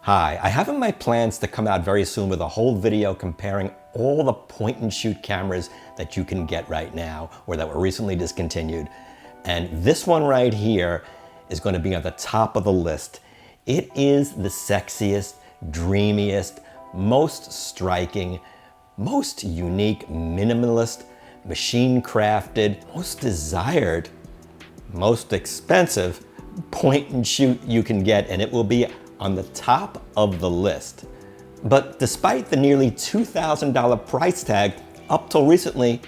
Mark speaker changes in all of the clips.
Speaker 1: Hi, I have in my plans to come out very soon with a whole video comparing all the point and shoot cameras that you can get right now or that were recently discontinued. And this one right here is going to be on the top of the list. It is the sexiest, dreamiest, most striking, most unique, minimalist, machine crafted, most desired, most expensive point and shoot you can get, and it will be on the top of the list. But despite the nearly $2,000 price tag, up till recently,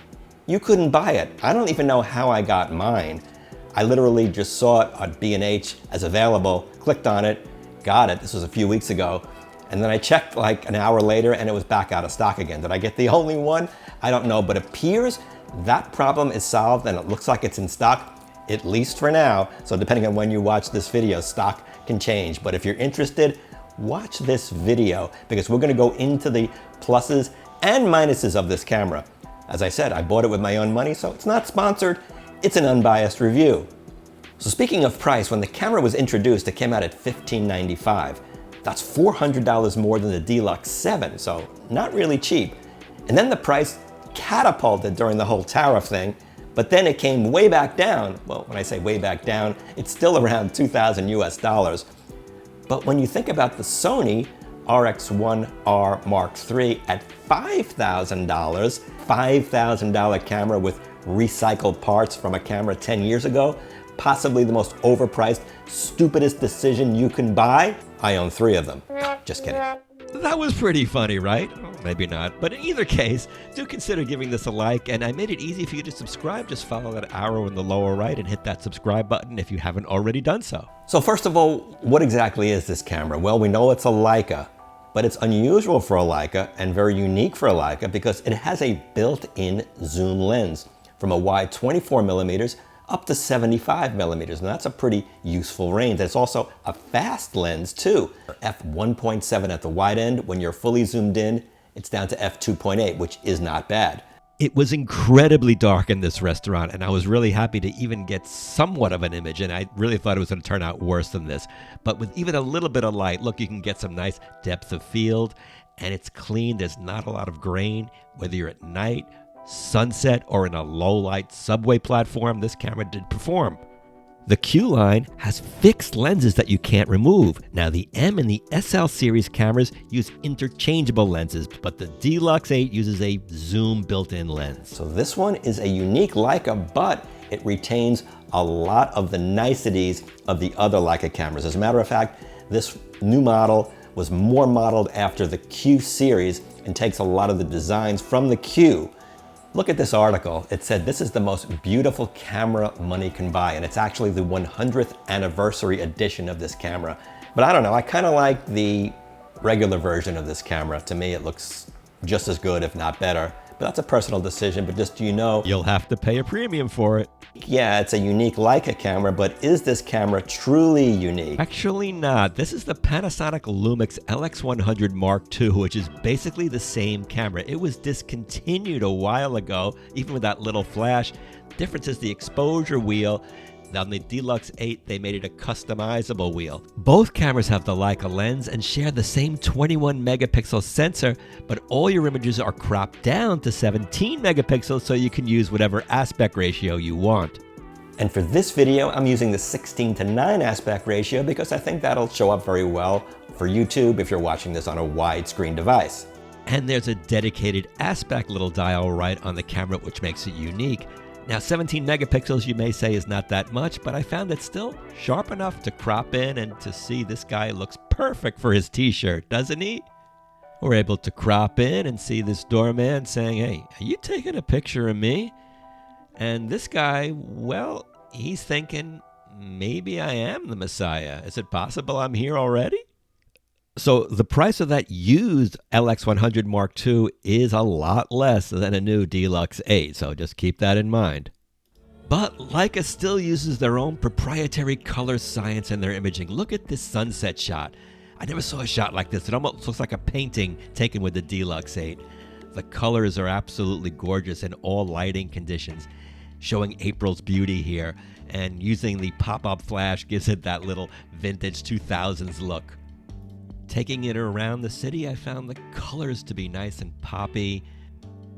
Speaker 1: you couldn't buy it. I don't even know how I got mine. I literally just saw it on B&H as available, clicked on it, got it. This was a few weeks ago. And then I checked like an hour later and it was back out of stock again. Did I get the only one? I don't know, but it appears that problem is solved and it looks like it's in stock, at least for now. So depending on when you watch this video, stock can change. But if you're interested, watch this video because we're gonna go into the pluses and minuses of this camera. As I said, I bought it with my own money, so it's not sponsored, it's an unbiased review. So speaking of price, when the camera was introduced, it came out at $1595. That's $400 more than the D-Lux 7, so not really cheap. And then the price catapulted during the whole tariff thing, but then it came way back down. Well, when I say way back down, it's still around 2,000 US dollars. But when you think about the Sony RX1R Mark III at $5,000, $5,000 camera with recycled parts from a camera 10 years ago, possibly the most overpriced, stupidest decision you can buy. I own 3 of them. Just kidding.
Speaker 2: That was pretty funny, right? Well, maybe not, but in either case, do consider giving this a like, and I made it easy for you to subscribe. Just follow that arrow in the lower right and hit that subscribe button if you haven't already done so.
Speaker 1: So first of all, what exactly is this camera? Well, we know it's a Leica, but it's unusual for a Leica and very unique for a Leica because it has a built-in zoom lens from a wide 24 millimeters up to 75 millimeters, and that's a pretty useful range. It's also a fast lens too. f1.7 at the wide end. When you're fully zoomed in, it's down to f2.8, which is not bad.
Speaker 2: It was incredibly dark in this restaurant, and I was really happy to even get somewhat of an image, and I really thought it was going to turn out worse than this. But with even a little bit of light, look, you can get some nice depth of field, and it's clean. There's not a lot of grain, whether you're at night, sunset, or in a low-light subway platform. This camera did perform. The Q line has fixed lenses that you can't remove. Now the M and the SL series cameras use interchangeable lenses, but the D-Lux 8 uses a zoom built-in lens.
Speaker 1: So this one is a unique Leica, but it retains a lot of the niceties of the other Leica cameras. As a matter of fact, this new model was more modeled after the Q series and takes a lot of the designs from the Q. Look at this article. It said this is the most beautiful camera money can buy, and it's actually the 100th anniversary edition of this camera. But I don't know, I kind of like the regular version of this camera. To me, it looks just as good, if not better. But that's a personal decision, but just so you know,
Speaker 2: You'll have to pay a premium for it.
Speaker 1: yeah, it's a unique Leica camera, but is this camera truly unique?
Speaker 2: Actually not. This is the Panasonic Lumix LX100 Mark II, which is basically the same camera. It was discontinued a while ago, even with that little flash. Difference is the exposure wheel. On the D-Lux 8, they made it a customizable wheel. Both cameras have the Leica lens and share the same 21 megapixel sensor, but all your images are cropped down to 17 megapixels so you can use whatever aspect ratio you want.
Speaker 1: And for this video, I'm using the 16:9 aspect ratio because I think that'll show up very well for YouTube if you're watching this on a widescreen device.
Speaker 2: And there's a dedicated aspect little dial right on the camera, which makes it unique. Now, 17 megapixels, you may say, is not that much, but I found it still sharp enough to crop in and to see this guy looks perfect for his t-shirt, doesn't he? We're able to crop in and see this doorman saying, "Hey, are you taking a picture of me?" And this guy, well, he's thinking, maybe I am the Messiah. Is it possible I'm here already? So the price of that used LX100 Mark II is a lot less than a new D-Lux 8, so just keep that in mind. But Leica still uses their own proprietary color science in their imaging. Look at this sunset shot. I never saw a shot like this. It almost looks like a painting taken with the D-Lux 8. The colors are absolutely gorgeous in all lighting conditions, showing April's beauty here, and using the pop-up flash gives it that little vintage 2000s look. Taking it around the city, I found the colors to be nice and poppy.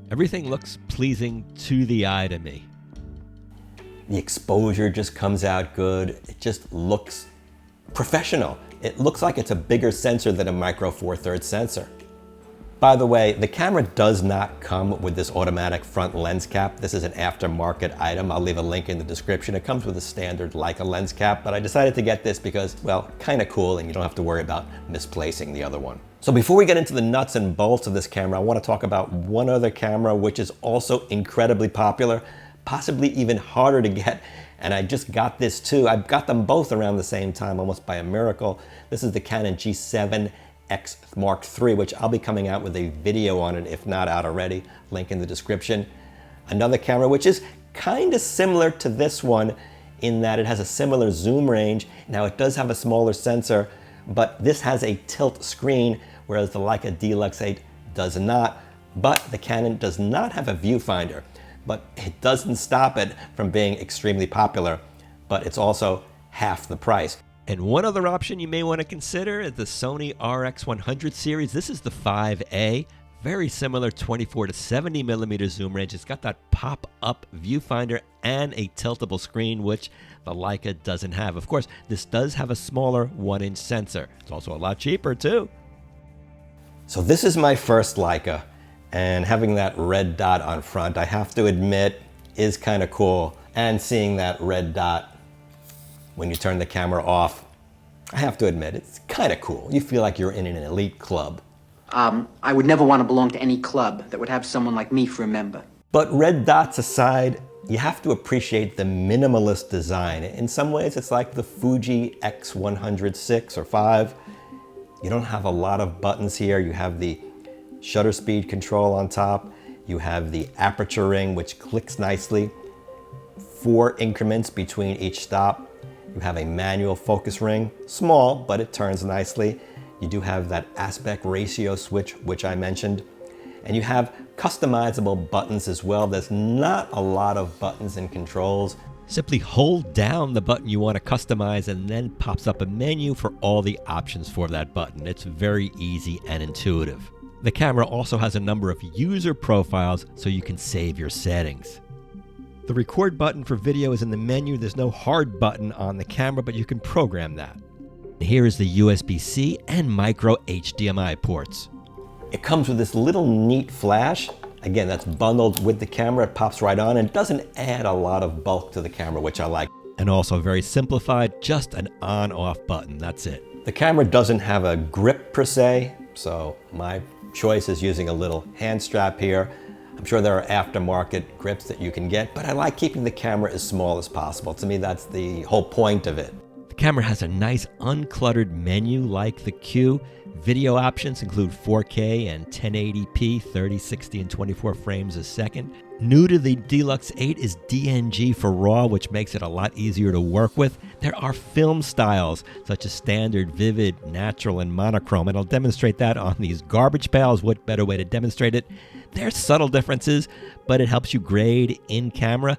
Speaker 2: Everything looks pleasing to the eye to me.
Speaker 1: The exposure just comes out good. It just looks professional. It looks like it's a bigger sensor than a micro four thirds sensor. By the way, the camera does not come with this automatic front lens cap. This is an aftermarket item. I'll leave a link in the description. It comes with a standard Leica lens cap, but I decided to get this because, well, kind of cool, and you don't have to worry about misplacing the other one. So before we get into the nuts and bolts of this camera, I want to talk about one other camera which is also incredibly popular, possibly even harder to get, and I just got this too. I got them both around the same time, almost by a miracle. This is the Canon G7X Mark III, which I'll be coming out with a video on it, if not out already. Link in the description. Another camera which is kind of similar to this one in that it has a similar zoom range. Now it does have a smaller sensor, but this has a tilt screen, whereas the Leica D-Lux 8 does not. But the Canon does not have a viewfinder, but it doesn't stop it from being extremely popular, but it's also half the price.
Speaker 2: And one other option you may want to consider is the Sony RX100 series. This is the 5A, very similar 24 to 70 millimeter zoom range. It's got that pop-up viewfinder and a tiltable screen, which the Leica doesn't have. Of course, this does have a smaller 1-inch sensor. It's also a lot cheaper too.
Speaker 1: So this is my first Leica, and having that red dot on front, I have to admit, is kind of cool. And seeing that red dot when you turn the camera off, I have to admit, it's kind of cool. You feel like you're in an elite club.
Speaker 3: I would never want to belong to any club that would have someone like me for a member.
Speaker 1: But red dots aside, you have to appreciate the minimalist design. In some ways, it's like the Fuji X100 or 5. You don't have a lot of buttons here. You have the shutter speed control on top. You have the aperture ring, which clicks nicely. 4 increments between each stop. You have a manual focus ring, small, but it turns nicely. You do have that aspect ratio switch, which I mentioned. And you have customizable buttons as well. There's not a lot of buttons and controls.
Speaker 2: Simply hold down the button you want to customize and then pops up a menu for all the options for that button. It's very easy and intuitive. The camera also has a number of user profiles so you can save your settings. The record button for video is in the menu. There's no hard button on the camera, but you can program that. Here is the USB-C and micro HDMI ports.
Speaker 1: It comes with this little neat flash. Again, that's bundled with the camera. It pops right on and doesn't add a lot of bulk to the camera, which I like.
Speaker 2: And also very simplified, just an on-off button, that's it.
Speaker 1: The camera doesn't have a grip per se, so my choice is using a little hand strap here. I'm sure there are aftermarket grips that you can get, but I like keeping the camera as small as possible. To me, that's the whole point of it.
Speaker 2: The camera has a nice uncluttered menu like the Q. Video options include 4K and 1080p, 30, 60, and 24 frames a second. New to the D-Lux 8 is DNG for RAW, which makes it a lot easier to work with. There are film styles, such as standard, vivid, natural, and monochrome, and I'll demonstrate that on these garbage pails. What better way to demonstrate it? There's subtle differences, but it helps you grade in camera.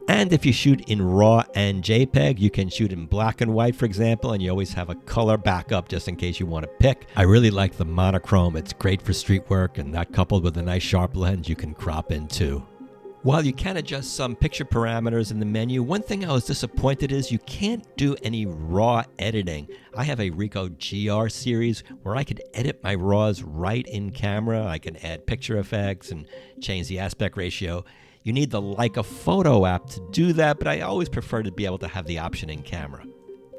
Speaker 2: And if you shoot in RAW and JPEG, you can shoot in black and white, for example, and you always have a color backup just in case you want to pick. I really like the monochrome. It's great for street work, and that coupled with a nice sharp lens you can crop in too. While you can adjust some picture parameters in the menu, one thing I was disappointed is you can't do any RAW editing. I have a Ricoh GR series where I could edit my RAWs right in camera. I can add picture effects and change the aspect ratio. You need the Leica Photo app to do that, but I always prefer to be able to have the option in camera.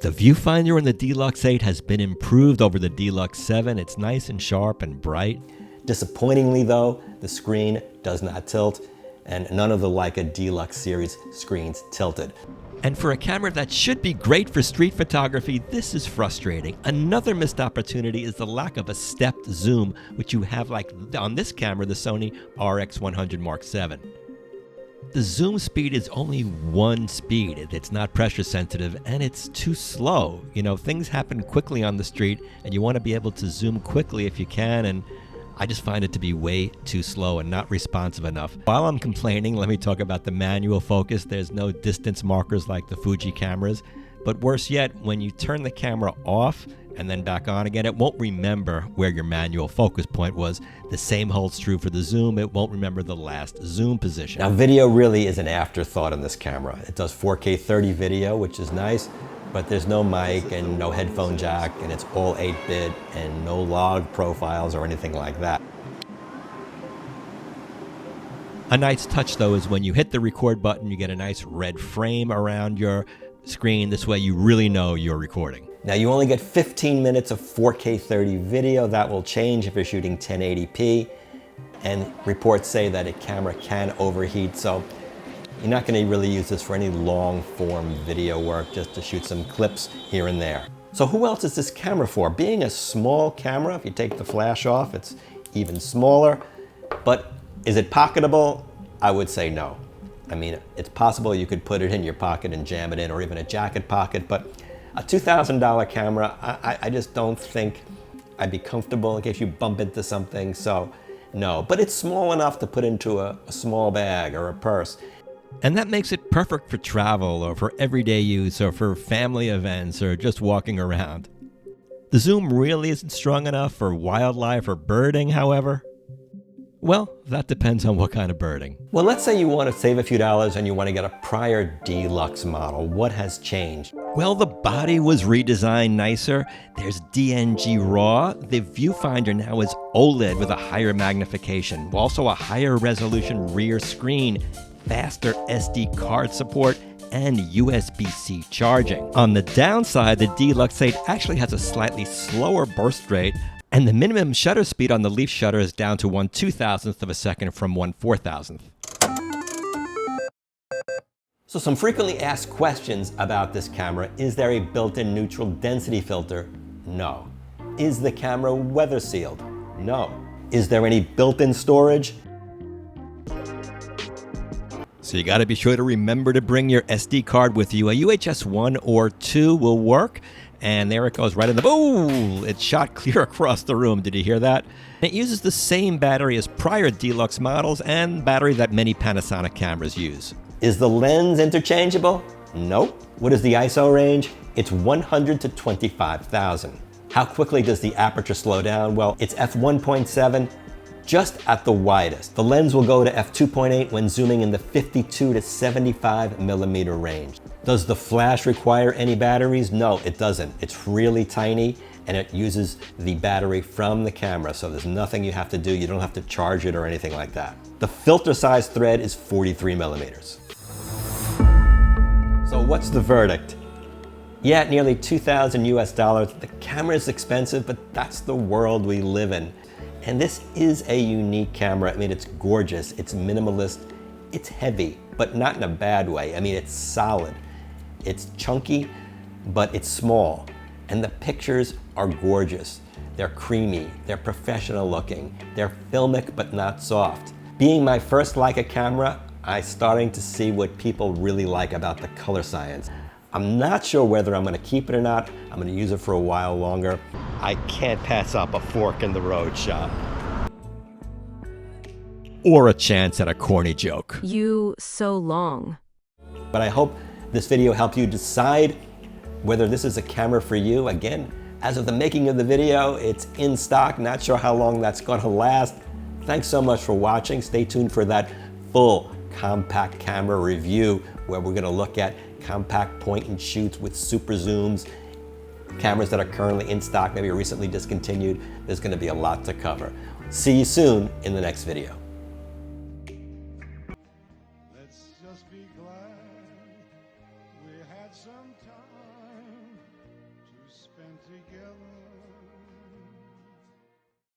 Speaker 2: The viewfinder in the D-Lux 8 has been improved over the D-Lux 7. It's nice and sharp and bright.
Speaker 1: Disappointingly though, the screen does not tilt, and none of the Leica D-Lux series screens tilted.
Speaker 2: And for a camera that should be great for street photography, this is frustrating. Another missed opportunity is the lack of a stepped zoom, which you have like on this camera, the Sony RX100 Mark VII. The zoom speed is only one speed. It's not pressure sensitive and it's too slow. You know, things happen quickly on the street and you want to be able to zoom quickly if you can, and I just find it to be way too slow and not responsive enough. While I'm complaining, let me talk about the manual focus. There's no distance markers like the Fuji cameras, but worse yet, when you turn the camera off, and then back on again, it won't remember where your manual focus point was. The same holds true for the zoom. It won't remember the last zoom position.
Speaker 1: Now, video really is an afterthought on this camera. It does 4K 30 video, which is nice, but there's no mic and no headphone jack, and it's all 8-bit and no log profiles or anything like that.
Speaker 2: A nice touch, though, is when you hit the record button, you get a nice red frame around your screen. This way you really know you're recording.
Speaker 1: Now, you only get 15 minutes of 4K 30 video. That will change if you're shooting 1080p. And reports say that a camera can overheat, so you're not going to really use this for any long form video work, just to shoot some clips here and there. So who else is this camera for? Being a small camera, if you take the flash off, it's even smaller. But is it pocketable? I would say no. I mean, it's possible you could put it in your pocket and jam it in, or even a jacket pocket, but a $2,000 camera, I just don't think I'd be comfortable in case you bump into something, so no. But it's small enough to put into a small bag or a purse.
Speaker 2: And that makes it perfect for travel or for everyday use or for family events or just walking around. The zoom really isn't strong enough for wildlife or birding, however. Well, that depends on what kind of birding.
Speaker 1: Well, let's say you want to save a few dollars and you want to get a prior D-Lux model. What has changed?
Speaker 2: Well, the body was redesigned nicer. There's DNG RAW. The viewfinder now is OLED with a higher magnification. Also a higher resolution rear screen, faster SD card support, and USB-C charging. On the downside, the D-Lux 8 actually has a slightly slower burst rate, and the minimum shutter speed on the leaf shutter is down to 1/2000th of a second from 1/4000th.
Speaker 1: So some frequently asked questions about this camera. Is there a built-in neutral density filter? No. Is the camera weather sealed? No. Is there any built-in storage?
Speaker 2: So you got to be sure to remember to bring your SD card with you. A UHS 1 or 2 will work. And there it goes right in the, ooh, it shot clear across the room. Did you hear that? It uses the same battery as prior D-Lux models and battery that many Panasonic cameras use.
Speaker 1: Is the lens interchangeable? Nope. What is the ISO range? It's 100 to 25,000. How quickly does the aperture slow down? Well, it's f1.7, just at the widest. The lens will go to f2.8 when zooming in the 52 to 75 millimeter range. Does the flash require any batteries? No, it doesn't. It's really tiny and it uses the battery from the camera, so there's nothing you have to do. You don't have to charge it or anything like that. The filter size thread is 43 millimeters. So what's the verdict? Yeah, at nearly $2,000 US, the camera is expensive, but that's the world we live in. And this is a unique camera. I mean, it's gorgeous, it's minimalist, it's heavy, but not in a bad way. I mean, it's solid. It's chunky, but it's small. And the pictures are gorgeous. They're creamy, they're professional looking, they're filmic but not soft. Being my first Leica camera, I'm starting to see what people really like about the color science. I'm not sure whether I'm gonna keep it or not. I'm gonna use it for a while longer. I can't pass up a fork in the road shot.
Speaker 2: Or a chance at a corny joke.
Speaker 4: You so long.
Speaker 1: But I hope this video helped you decide whether this is a camera for you. Again, as of the making of the video, it's in stock. Not sure how long that's gonna last. Thanks so much for watching. Stay tuned for that full compact camera review where we're gonna look at compact point and shoots with super zooms, cameras that are currently in stock, maybe recently discontinued. There's gonna be a lot to cover. See you soon in the next video.
Speaker 5: Let's just be glad we had some time to spend together.